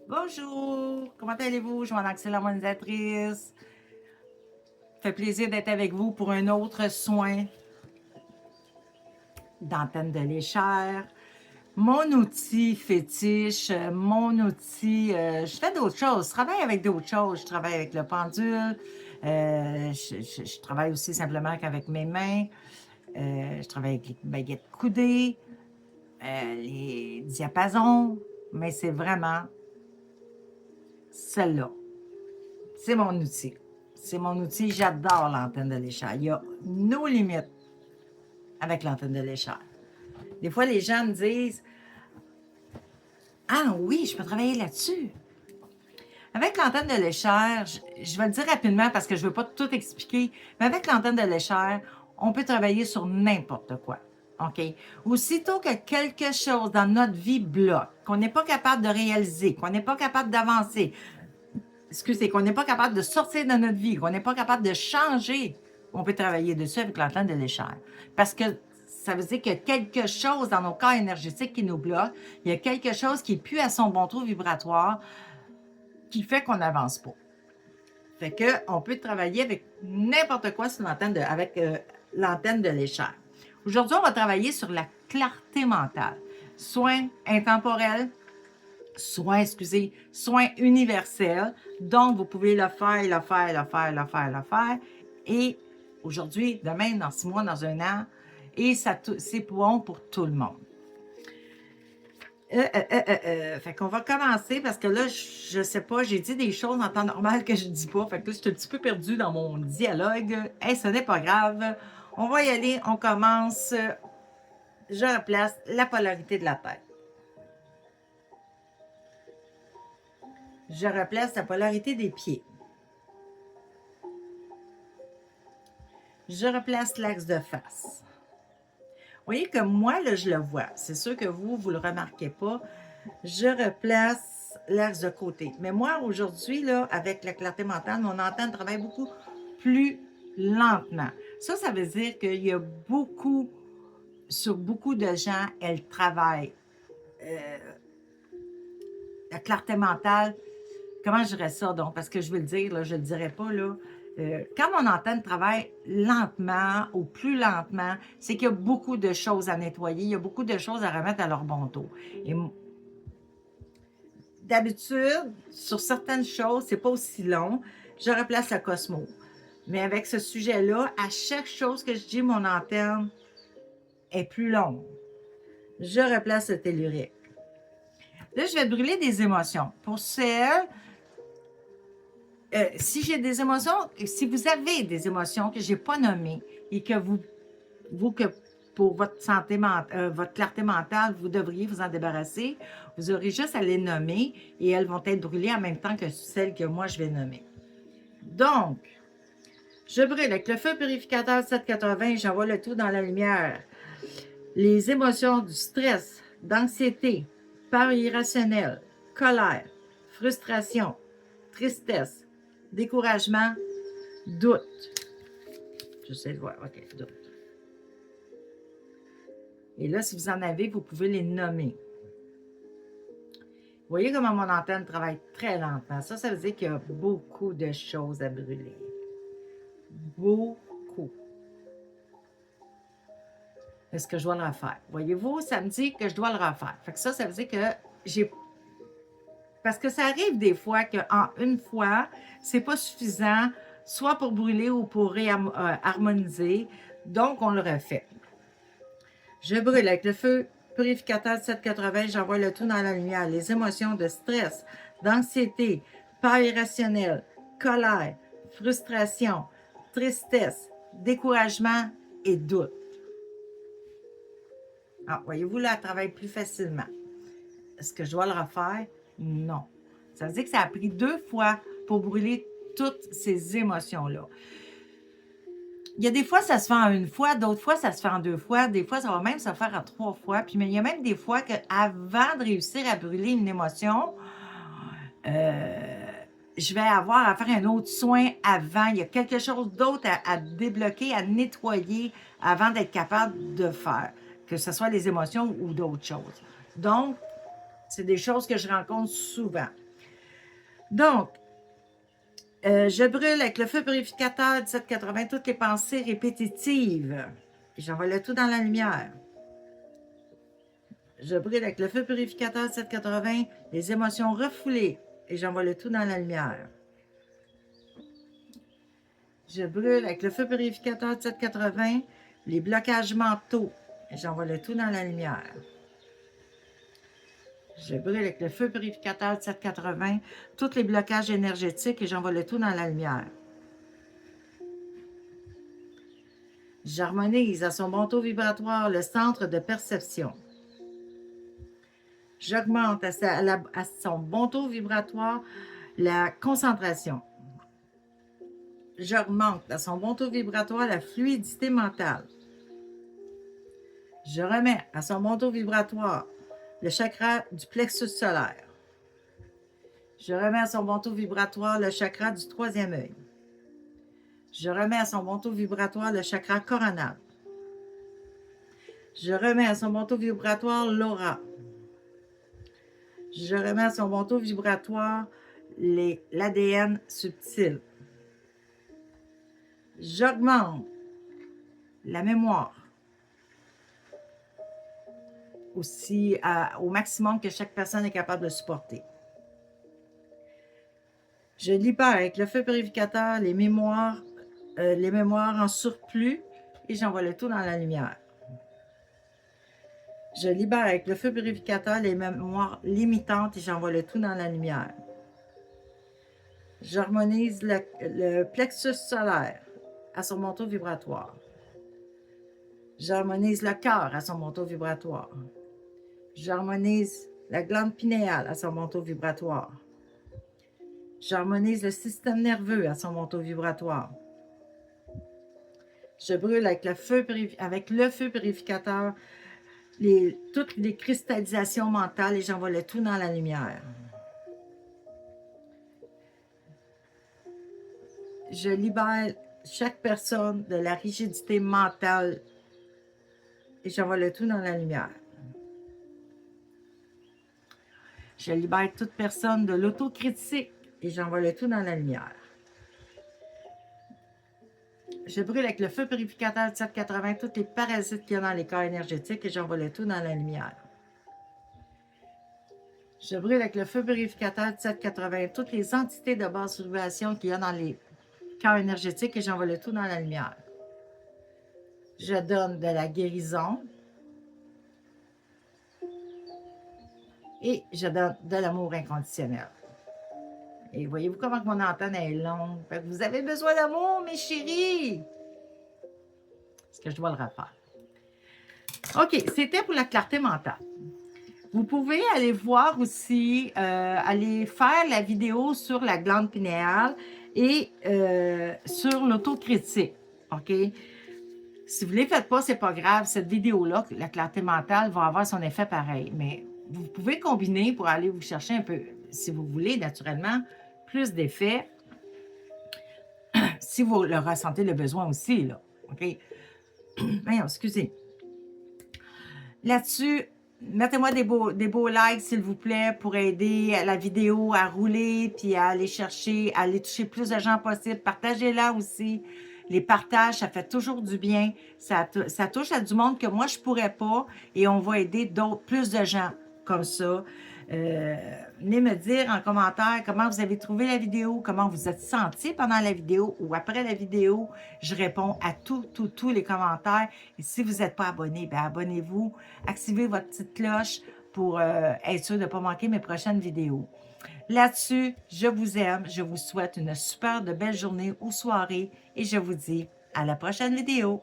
Bonjour, comment allez-vous? Je m'en Axel, l'harmonisatrice. Ça fait plaisir d'être avec vous pour un autre soin d'antenne de l'échelle. Mon outil fétiche, mon outil, je fais d'autres choses, je travaille avec d'autres choses, je travaille avec le pendule, je travaille aussi simplement qu'avec mes mains, je travaille avec les baguettes coudées, les diapasons, mais c'est vraiment celle-là. C'est mon outil. C'est mon outil. J'adore l'antenne de l'échelle. Il y a nos limites avec l'antenne de l'échelle. Des fois, les gens me disent ah oui, je peux travailler là-dessus. Avec l'antenne de l'échelle, je vais le dire rapidement parce que je ne veux pas tout expliquer, mais avec l'antenne de l'échelle, on peut travailler sur n'importe quoi. OK? Aussitôt que quelque chose dans notre vie bloque, qu'on n'est pas capable de réaliser, qu'on n'est pas capable d'avancer, excusez, qu'on n'est pas capable de sortir de notre vie, qu'on n'est pas capable de changer, on peut travailler dessus avec l'antenne de l'échelle. Parce que ça veut dire qu'il y a quelque chose dans nos corps énergétiques qui nous bloque, il y a quelque chose qui n'est plus à son bon trou vibratoire, qui fait qu'on n'avance pas. Fait qu'on peut travailler avec n'importe quoi sur l'antenne avec l'antenne de l'échelle. Aujourd'hui, on va travailler sur la clarté mentale. Soins intemporels, soins universels. Donc, vous pouvez le faire, le faire, le faire, le faire, le faire. Et aujourd'hui, demain, dans 6 mois, dans un an. Et c'est bon pour tout le monde. Fait qu'on va commencer parce que là, je sais pas, j'ai dit des choses en temps normal que je dis pas. Fait que là, je suis un petit peu perdue dans mon dialogue. Hey, ce n'est pas grave. On va y aller, on commence. Je replace la polarité de la tête. Je replace la polarité des pieds. Je replace l'axe de face. Vous voyez que moi, là, je le vois. C'est sûr que vous ne le remarquez pas. Je replace l'axe de côté. Mais moi, aujourd'hui, là, avec la clarté mentale, mon antenne travaille beaucoup plus lentement. Ça veut dire qu'il y a sur beaucoup de gens, elle travaille. La clarté mentale, comment je dirais ça donc? Parce que je veux le dire, là, je ne le dirais pas, là. Quand mon antenne travaille lentement ou plus lentement, c'est qu'il y a beaucoup de choses à nettoyer, il y a beaucoup de choses à remettre à leur bon tour. Et d'habitude, sur certaines choses, c'est pas aussi long, je replace le Cosmo. Mais avec ce sujet-là, à chaque chose que je dis, mon antenne est plus longue. Je replace le tellurique. Là, je vais brûler des émotions. Pour celles, si j'ai des émotions, si vous avez des émotions que je n'ai pas nommées et que que pour votre santé votre clarté mentale, vous devriez vous en débarrasser, vous aurez juste à les nommer et elles vont être brûlées en même temps que celles que moi je vais nommer. Donc, je brûle avec le feu purificateur 780, j'envoie le tout dans la lumière. Les émotions du stress, d'anxiété, peur irrationnelle, colère, frustration, tristesse, découragement, doute. J'essaie de voir. OK, doute. Et là, si vous en avez, vous pouvez les nommer. Vous voyez comment mon antenne travaille très lentement. Ça veut dire qu'il y a beaucoup de choses à brûler. Beaucoup. Est-ce que je dois le refaire? Voyez-vous, ça me dit que je dois le refaire. Fait que ça veut dire que j'ai... Parce que ça arrive des fois qu'en une fois, c'est pas suffisant, soit pour brûler ou pour harmoniser. Donc, on le refait. Je brûle avec le feu purificateur 780, j'envoie le tout dans la lumière. Les émotions de stress, d'anxiété, peur irrationnelle, colère, frustration, tristesse, découragement et doute. Ah, voyez-vous, là, elle travaille plus facilement. Est-ce que je dois le refaire? Non. Ça veut dire que ça a pris 2 fois pour brûler toutes ces émotions-là. Il y a des fois, ça se fait en 1 fois, d'autres fois, ça se fait en 2 fois, des fois, ça va même se faire en 3 fois. Puis, mais il y a même des fois qu'avant de réussir à brûler une émotion, je vais avoir à faire un autre soin avant. Il y a quelque chose d'autre à débloquer, à nettoyer avant d'être capable de faire, que ce soit les émotions ou d'autres choses. Donc, c'est des choses que je rencontre souvent. Donc, je brûle avec le feu purificateur du 780 toutes les pensées répétitives. Et j'envoie le tout dans la lumière. Je brûle avec le feu purificateur du 780 les émotions refoulées. Et j'envoie le tout dans la lumière. Je brûle avec le feu purificateur du 780 les blocages mentaux. Et j'envoie le tout dans la lumière. Je brûle avec le feu purificateur de 780 tous les blocages énergétiques et j'envoie le tout dans la lumière. J'harmonise à son bon taux vibratoire le centre de perception. J'augmente à son bon taux vibratoire la concentration. J'augmente à son bon taux vibratoire la fluidité mentale. Je remets à son bon taux vibratoire le chakra du plexus solaire. Je remets à son bon taux vibratoire le chakra du troisième œil. Je remets à son bon taux vibratoire le chakra coronal. Je remets à son bon taux vibratoire l'aura. Je remets à son bon taux vibratoire l'ADN subtil. J'augmente la mémoire aussi au maximum que chaque personne est capable de supporter. Je libère avec le feu purificateur les mémoires en surplus et j'envoie le tout dans la lumière. Je libère avec le feu purificateur les mémoires limitantes et j'envoie le tout dans la lumière. J'harmonise le plexus solaire à son bon taux vibratoire. J'harmonise le cœur à son bon taux vibratoire. J'harmonise la glande pinéale à son bon taux vibratoire. J'harmonise le système nerveux à son bon taux vibratoire. Je brûle avec le feu purificateur toutes les cristallisations mentales et j'envoie le tout dans la lumière. Je libère chaque personne de la rigidité mentale et j'envoie le tout dans la lumière. Je libère toute personne de l'autocritique et j'envoie le tout dans la lumière. Je brûle avec le feu purificateur de 780 tous les parasites qu'il y a dans les corps énergétiques et j'envoie le tout dans la lumière. Je brûle avec le feu purificateur de 780 toutes les entités de basse vibration qu'il y a dans les corps énergétiques et j'envoie le tout dans la lumière. Je donne de la guérison et je donne de l'amour inconditionnel. Et voyez-vous comment mon antenne est longue? Fait que vous avez besoin d'amour, mes chéris! Est-ce que je dois le refaire? OK, c'était pour la clarté mentale. Vous pouvez aller voir aussi, aller faire la vidéo sur la glande pinéale et sur l'autocritique. OK? Si vous ne les faites pas, c'est pas grave. Cette vidéo-là, la clarté mentale, va avoir son effet pareil. Mais vous pouvez combiner pour aller vous chercher un peu, si vous voulez, naturellement, plus d'effets. Si vous le ressentez le besoin aussi, là. OK? Voyons, excusez. Là-dessus, mettez-moi des beaux likes, s'il vous plaît, pour aider la vidéo à rouler, puis à aller chercher, à aller toucher plus de gens possible. Partagez-la aussi. Les partages, ça fait toujours du bien. Ça touche à du monde que moi, je ne pourrais pas. Et on va aider plus de gens comme ça. Venez me dire en commentaire comment vous avez trouvé la vidéo, comment vous êtes senti pendant la vidéo ou après la vidéo. Je réponds à tous les commentaires. Et si vous n'êtes pas abonné, bien abonnez-vous. Activez votre petite cloche pour être sûr de ne pas manquer mes prochaines vidéos. Là-dessus, je vous aime. Je vous souhaite une super de belle journée ou soirée et je vous dis à la prochaine vidéo.